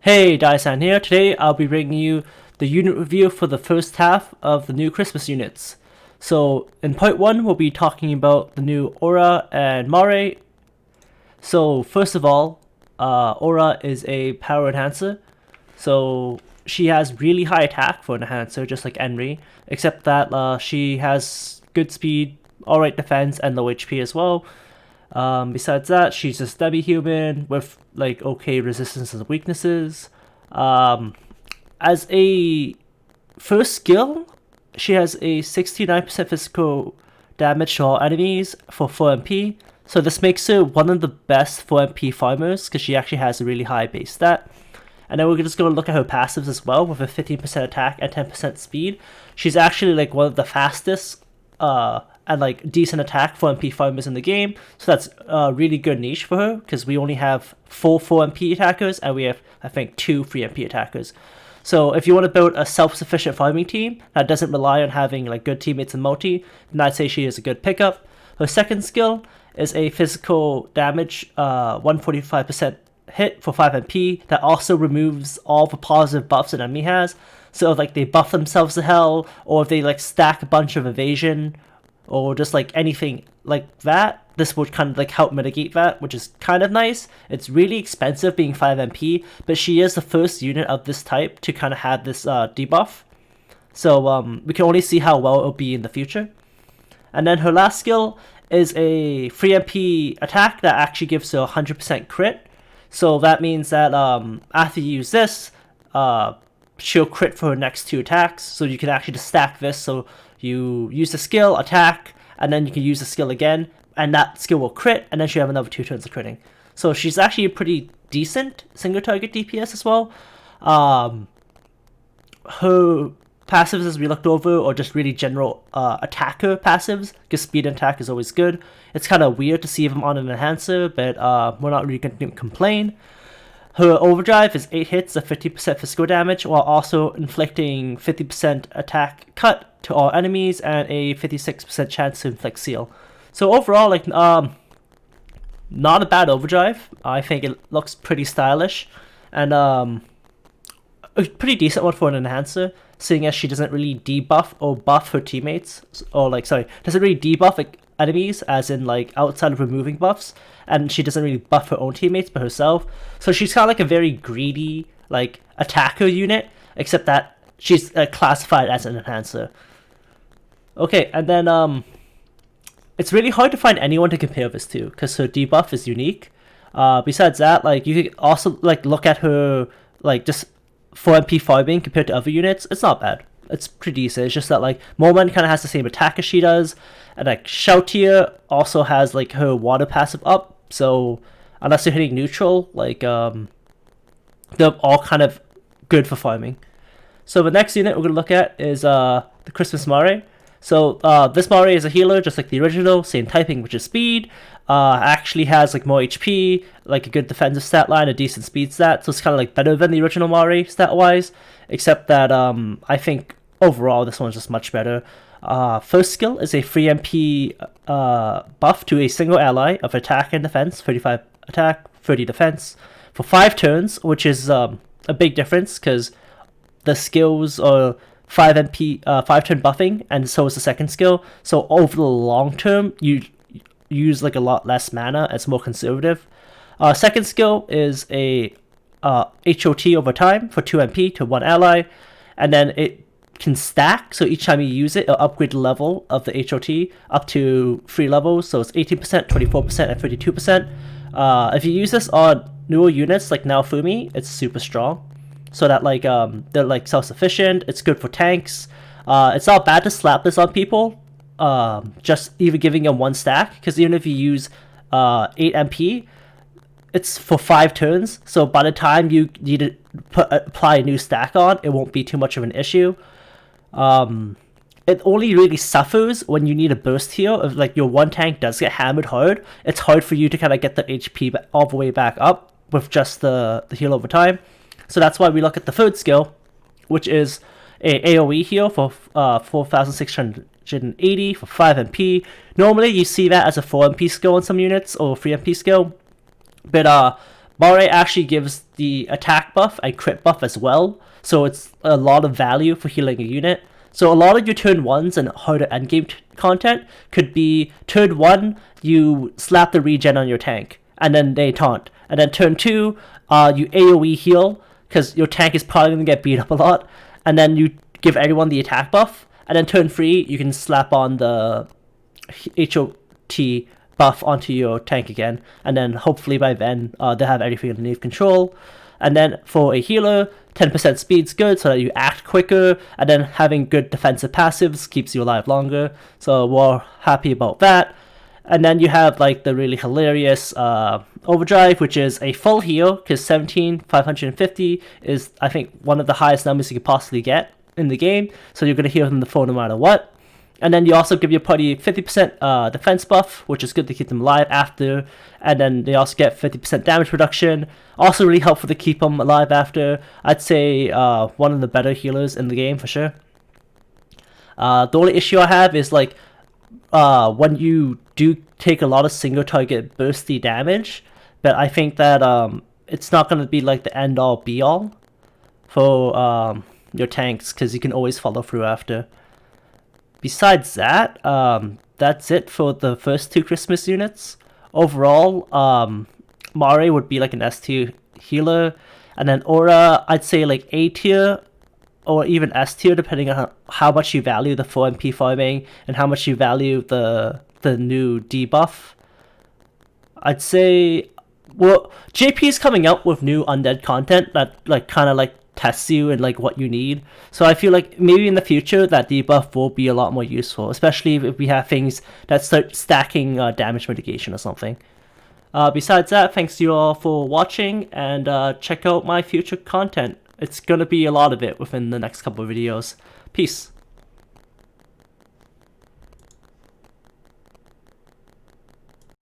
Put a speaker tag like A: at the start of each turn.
A: Hey, Daisan here. Today I'll be bringing you the unit review for the first half of the new Christmas units. So in part 1 we'll be talking about the new Aura and Mare. So first of all, Aura is a power enhancer. So she has really high attack for an enhancer, just like Enri, except that she has good speed, alright defense, and low HP as well. Besides that, she's just demi-human with like okay resistance and weaknesses. As a first skill, she has a 69% physical damage to all enemies for 4 MP. So this makes her one of the best 4 MP farmers because she actually has a really high base stat. And then we're just going to look at her passives as well with a 15% attack and 10% speed. She's actually like one of the fastest and like decent attack 4 MP farmers in the game. So that's a really good niche for her because we only have 4 MP attackers and we have I think 2 3 MP attackers. So if you want to build a self-sufficient farming team that doesn't rely on having like good teammates in multi, then I'd say she is a good pickup. Her second skill is a physical damage 145% hit for 5 MP that also removes all the positive buffs an enemy has. So if like they buff themselves to hell, or if they like stack a bunch of evasion, or just like anything like that, this would kind of like help mitigate that, which is kind of nice. It's really expensive being 5 MP, but she is the first unit of this type to kind of have this debuff. So we can only see how well it'll be in the future. And then her last skill is a 3 MP attack that actually gives her 100% crit. So that means that after you use this, she'll crit for her next 2 attacks. So you can actually just stack this. So you use the skill, attack, and then you can use the skill again, and that skill will crit, and then she'll have another 2 turns of critting. So she's actually a pretty decent single target DPS as well. Her passives, as we looked over, or just really general attacker passives, because speed and attack is always good. It's kind of weird to see them on an enhancer, but we're not really going to complain. Her overdrive is 8 hits of 50% physical damage, while also inflicting 50% attack cut to all enemies and a 56% chance to inflict seal. So overall, like not a bad overdrive. I think it looks pretty stylish, and a pretty decent one for an enhancer, seeing as she doesn't really debuff or buff her teammates, or like doesn't really debuff like enemies, as in like outside of removing buffs, and she doesn't really buff her own teammates but herself. So she's kind of like a very greedy like attacker unit, except that she's classified as an enhancer. Okay, and then it's really hard to find anyone to compare this to because her debuff is unique. Besides that, like you could also like look at her like just 4 MP farming compared to other units. It's not bad. It's pretty decent. It's just that like Moment kind of has the same attack as she does, and like Shoutier also has like her water passive up. So unless you're hitting neutral, like they're all kind of good for farming. So the next unit we're gonna look at is the Christmas Mare. So this Mare is a healer, just like the original, same typing, which is speed. Actually has like more HP, like a good defensive stat line, a decent speed stat. So it's kind of like better than the original Mare stat wise, except that I think overall this one's just much better. First skill is a 3 MP buff to a single ally of attack and defense, 35 attack, 30 defense, for 5 turns, which is a big difference because the skills are 5 MP, 5 turn buffing, and so is the second skill. So over the long term, you use like a lot less mana. It's more conservative. Second skill is a HOT over time for 2 MP to 1 ally, and then it can stack. So each time you use it, it'll upgrade the level of the HOT up to 3 levels. So it's 18%, 24%, and 32%. If you use this on newer units like Naofumi, it's super strong. So that like they're like self-sufficient. It's good for tanks. It's not bad to slap this on people. Just even giving them 1 stack, because even if you use 8 MP, it's for 5 turns. So by the time you need to apply a new stack on, it won't be too much of an issue. It only really suffers when you need a burst heal. If like your one tank does get hammered hard, it's hard for you to kind of get the HP all the way back up with just the heal over time. So that's why we look at the third skill, which is a AoE heal for 4,680 for 5 MP. Normally you see that as a 4 MP skill in some units, or 3 MP skill, but Mare actually gives the attack buff and crit buff as well, so it's a lot of value for healing a unit. So a lot of your turn 1s and harder endgame content could be turn 1, you slap the regen on your tank, and then they taunt. And then turn 2, you AoE heal, because your tank is probably going to get beat up a lot, and then you give everyone the attack buff. And then turn 3, you can slap on the HOT buff onto your tank again, and then hopefully by then they have everything underneath control. And then for a healer, 10% speed's good so that you act quicker, and then having good defensive passives keeps you alive longer, so we're happy about that. And then you have like the really hilarious overdrive, which is a full heal, because 17,550 is, I think, one of the highest numbers you could possibly get in the game, so you're going to heal them the full no matter what. And then you also give your party 50% defense buff, which is good to keep them alive after. And then they also get 50% damage reduction. Also really helpful to keep them alive after. I'd say one of the better healers in the game for sure. The only issue I have is like when you do take a lot of single target bursty damage, but I think that it's not going to be like the end all be all for your tanks, because you can always follow through after. Besides that, that's it for the first 2 Christmas units. Overall, Mare would be like an S tier healer, and then Aura, I'd say like A tier or even S tier, depending on how much you value the 4 MP farming and how much you value the new debuff. I'd say, well, JP is coming out with new undead content that like kind of like tests you and like what you need, so I feel like maybe in the future that debuff will be a lot more useful, especially if we have things that start stacking damage mitigation or something. Besides that, thanks to you all for watching, and check out my future content. It's gonna be a lot of it within the next couple of videos. Peace.